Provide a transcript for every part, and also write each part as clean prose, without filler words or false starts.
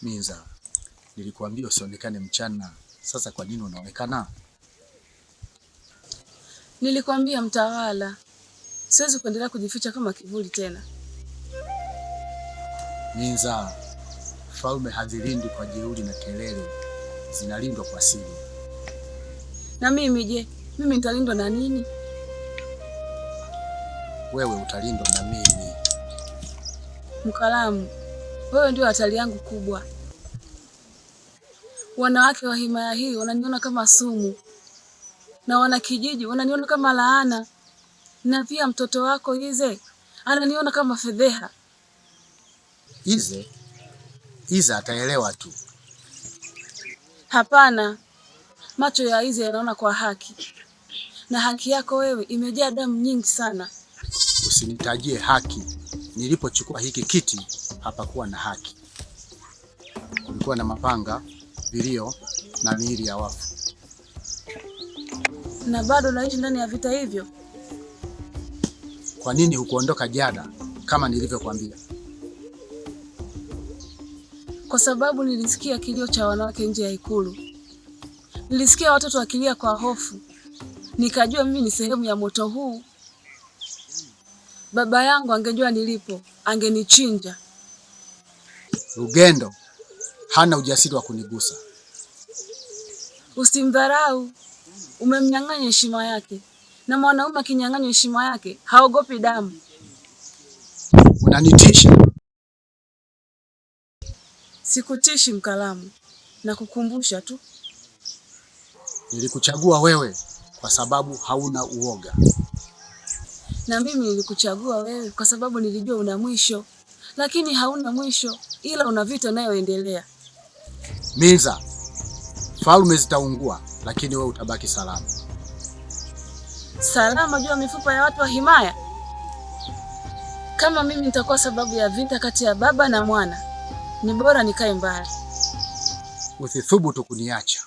Minza, nilikuambia usionekane mchana. Sasa kwa nini unaonekana? Nilikwambia mtawala, siwezi kuendelea kujificha kama kivuli tena. Minza, falme hazilindwi kwa jeuri na kelele, zinalindwa kwa siri. Na mimi je? Mimi nitalindwa na nini? Wewe utalindwa na mimi. Mkalamu, wewe ndio hatari yangu kubwa. Wanawake wa himaya hii wananiona kama sumu, na wanakijiji wananiona kama laana, na pia mtoto wako Ize ananiona kama fedheha. Ize ataelewa tu. Hapana, macho ya Ize yanaona kwa haki, na haki yako wewe imejaa damu nyingi sana. Usinitajie haki. Nilipochukua hiki kiti hapakuwa na haki. Kulikuwa na mapanga, vilio na miili ya wafu. Na bado naishi ndani ya vita hivyo. Kwa nini hukuondoka jana kama nilivyokuambia? Kwa sababu nilisikia kilio cha wanawake nje ya ikulu. Nilisikia watoto wakilia kwa hofu. Nikajua mimi ni sehemu ya moto huu. Baba yangu angejua nilipo, angenichinja. Rugendo hana ujasiri wa kunigusa. Usimdharau. Umemnyang'anya heshima yake. Na mwanaume akinyang'anya heshima yake, haogopi damu. Unanitisha. Sikutishi Mkalamu, na kukumbusha tu. Nilikuchagua wewe kwa sababu hauna uoga. Na mimi nilikuchagua wewe kwa sababu nilijua una mwisho. Lakini hauna mwisho, ila una vita inayoendelea. Minza, falme zitaungua, lakini wewe utabaki salama. Salama juu ya mifupa ya watu wa himaya? Kama mimi nitakuwa sababu ya vita kati ya baba na mwana, ni bora nikae mbali. Usithubutu kuniacha.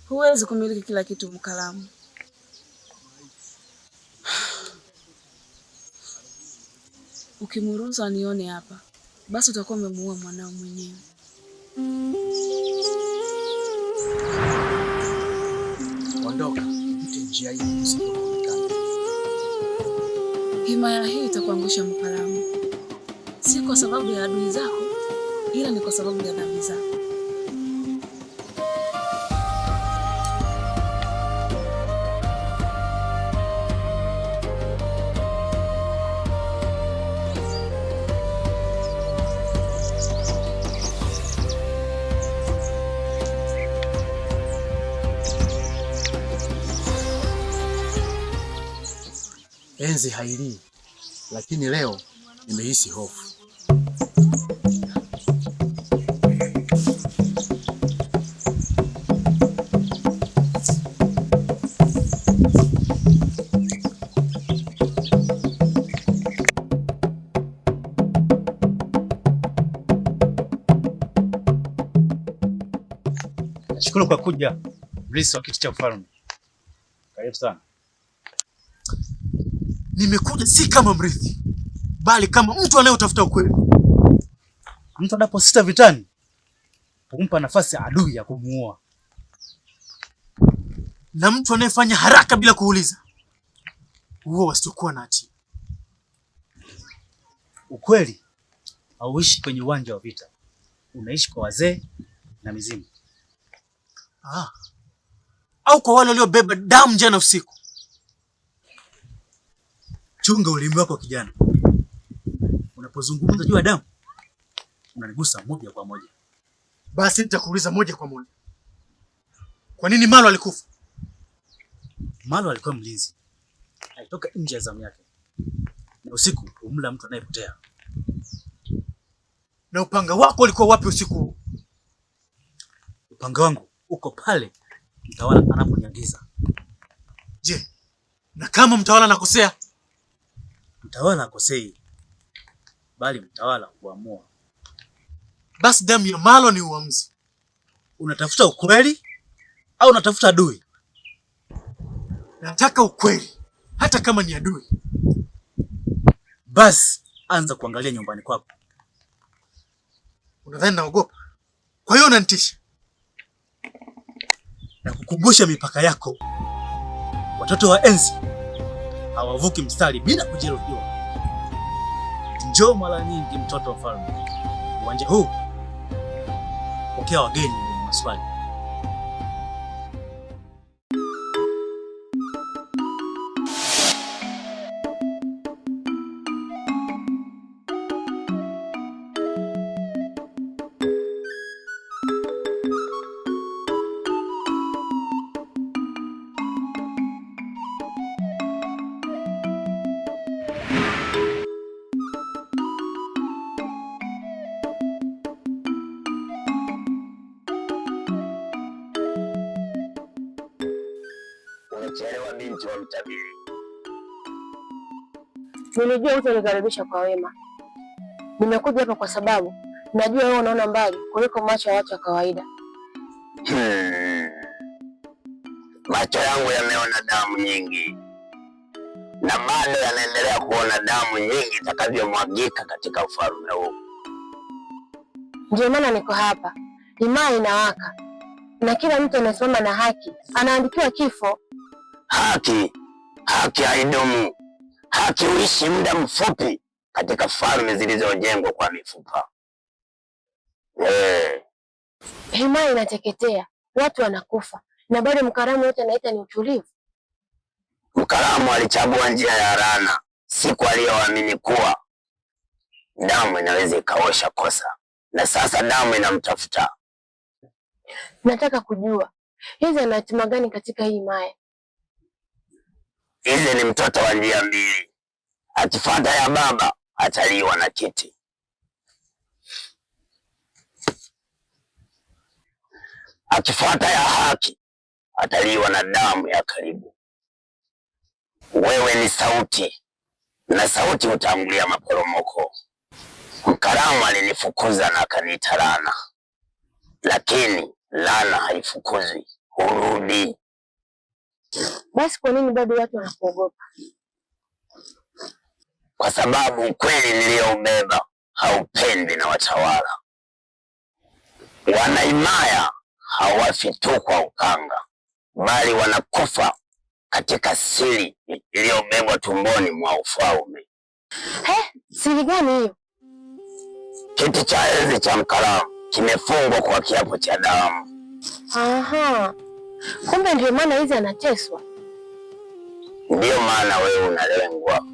Huwezi kumiliki kila kitu Mkalamu. Ukimruhusu anione hapa, basi utakuwa umemuua mwanao mwenyewe. Ondoka, mpite njia hii usikuonekane. Himaya hii itakuangusha Mkalamu. Si kwa sababu ya adui zako, ila ni kwa sababu ya dhambi zako. Enzi hailii, lakini leo nimehisi hofu. Nashukuru kwa kuja, mrithi wa kiti cha ufalme. Karibu sana. Nimekuja si kama mrithi, bali kama mtu anayetafuta ukweli. Mtu anaposita vitani, humpa nafasi ya adui ya kumuua. Na mtu anayefanya haraka bila kuuliza, huo wasiokuwa na hatia. Ukweli hauishi kwenye uwanja wa vita, unaishi kwa wazee na mizimu. Au kwa wale waliobeba damu jana usiku. Chunga ulimi wako kijana. Unapozungumza juu ya damu, unanigusa moja kwa moja. Basi nitakuuliza moja kwa moja. Kwa nini Malo alikufa? Malo alikuwa mlinzi. Alitoka nje ya zamu yake. Na usiku humla mtu anayepotea. Na upanga wako ulikuwa wapi usiku? Upanga wangu uko pale mtawala anaponiagiza. Je, na kama mtawala anakosea? Mtawala hakosei, bali mtawala huamua. Basi damu ya Malo ni uamuzi. Unatafuta ukweli au unatafuta adui? Nataka ukweli, hata kama ni adui. Basi anza kuangalia nyumbani kwako. Unadhani naogopa? Kwa hiyo unanitisha? Na kukumbusha mipaka yako. Watoto wa enzi hawavuki mstari bila kujeruhiwa. Njoo mara nyingi, mtoto wa mfalme. Uwanja huu pokea wageni wenye maswali. Umechelewa binti wa mtabiri. Nilijua hutanikaribisha kwa wema. Nimekuja hapa kwa sababu najua wewe unaona mbali kuliko macho ya watu wa kawaida. Macho yangu yameona damu nyingi na bado yanaendelea kuona damu nyingi itakavyomwagika katika ufalme huu. Ndio maana niko hapa. Imani inawaka na kila mtu anasimama na haki anaandikiwa kifo. Haki haidumu. Haki huishi muda mfupi katika falme zilizojengwa kwa mifupa. Imani inateketea, watu wanakufa, na bado Mkaramu yote anaita ni utulivu. Mkaramu alichagua njia ya laana siku aliyoamini kuwa damu inaweza ikaosha kosa, na sasa damu inamtafuta. Nataka kujua hizi ana hatima gani katika hii himaya? Hizi ni mtoto wa njia mbili. Akifuata ya baba ataliwa na kiti, akifuata ya haki ataliwa na damu ya karibu. Wewe ni sauti, na sauti hutangulia maporomoko. Mkaramu alinifukuza na akaniita laana, lakini laana haifukuzwi, hurudi. Basi kwa nini bado watu wanakuogopa? Kwa sababu ukweli niliyoubeba haupendwi na watawala. Wanaimaya hawafi tu kwa upanga, bali wanakufa katika siri iliyobebwa tumboni mwa ufalme. Siri gani hiyo? Kiti cha enzi cha Mkaramu kimefungwa kwa kiapo cha damu. Aha, kumbe ndio maana hizi anateswa. Ndiyo maana wewe unalengwa.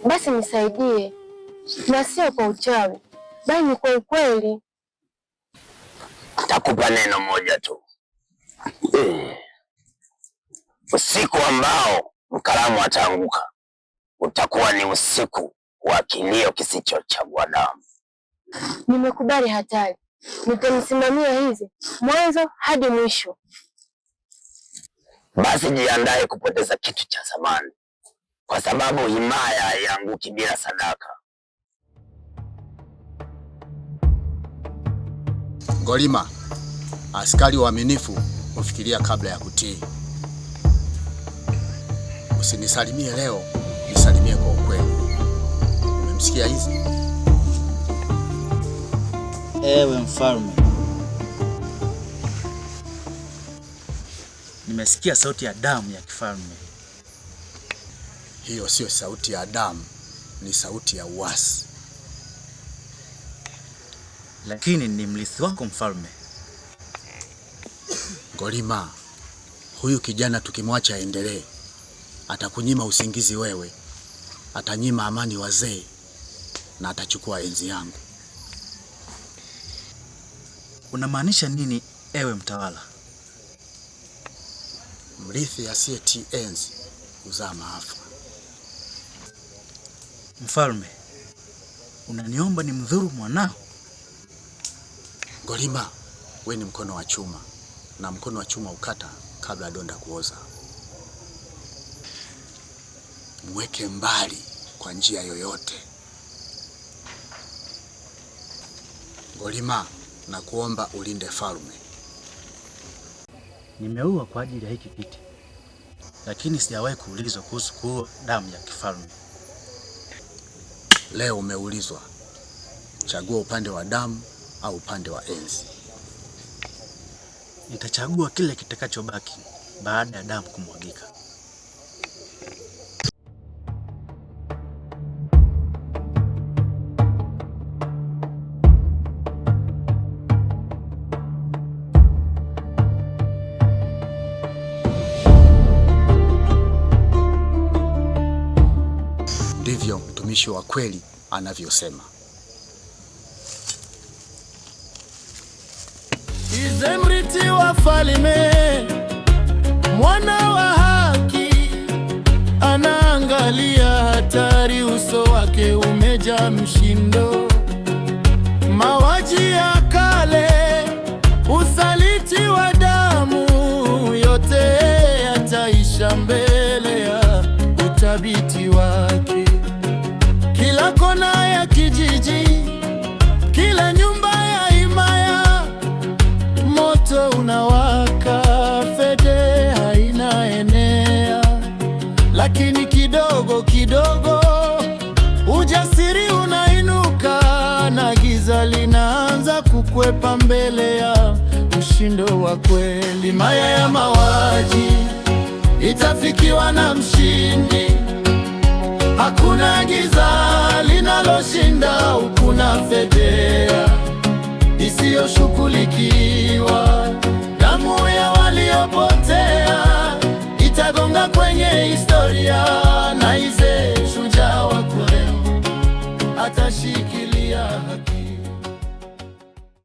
Basi nisaidie, na sio kwa uchawi, bali ni kwa ukweli. Takupa neno moja tu. Usiku ambao Mkaramu ataanguka utakuwa ni usiku wa kilio kisichochagua damu. Nimekubali hatari, nitamsimamia hizi mwanzo hadi mwisho. Basi jiandae kupoteza kitu cha thamani, kwa sababu himaya haianguki bila sadaka. Ngolima, askari waaminifu hufikiria kabla ya kutii. Usinisalimie leo, nisalimie kwa ukweli. Umemsikia hizi? Ewe mfalme, nimesikia sauti ya damu ya kifalme. Hiyo sio sauti ya damu, ni sauti ya uasi. Lakini ni mrithi wako mfalme. Ngolima, huyu kijana tukimwacha aendelee, atakunyima usingizi wewe, atanyima amani wazee, na atachukua enzi yangu. Unamaanisha nini ewe mtawala? Mrithi asiyetii enzi huzaa maafa. Mfalme, unaniomba ni mdhuru mwanao? Ngolima, we ni mkono wa chuma, na mkono wa chuma ukata kabla donda kuoza. Mweke mbali kwa njia yoyote. Ngolima, na kuomba ulinde falme. Nimeua kwa ajili ya hiki kiti, lakini sijawahi kuulizwa kuhusu kuua damu ya kifalme. Leo umeulizwa. Chagua upande wa damu au upande wa enzi. Nitachagua kile kitakachobaki baada ya damu kumwagika. Ndivyo mtumishi wa kweli anavyosema. Ize mriti wa falme, mwana wa haki, anaangalia hatari, uso wake umejaa mshindo. Mauaji ya kale, usaliti wa damu, yote yataisha mbele ya utabiti wake. Kila kona ya kijiji, kila nyumba ya himaya, moto unawaka, fede haina enea. Lakini kidogo kidogo ujasiri unainuka, na giza linaanza kukwepa mbele ya mshindo wa kweli. Himaya ya mauaji itafikiwa na mshindi. Hakuna giza linaloshinda, hakuna fedea isiyoshughulikiwa.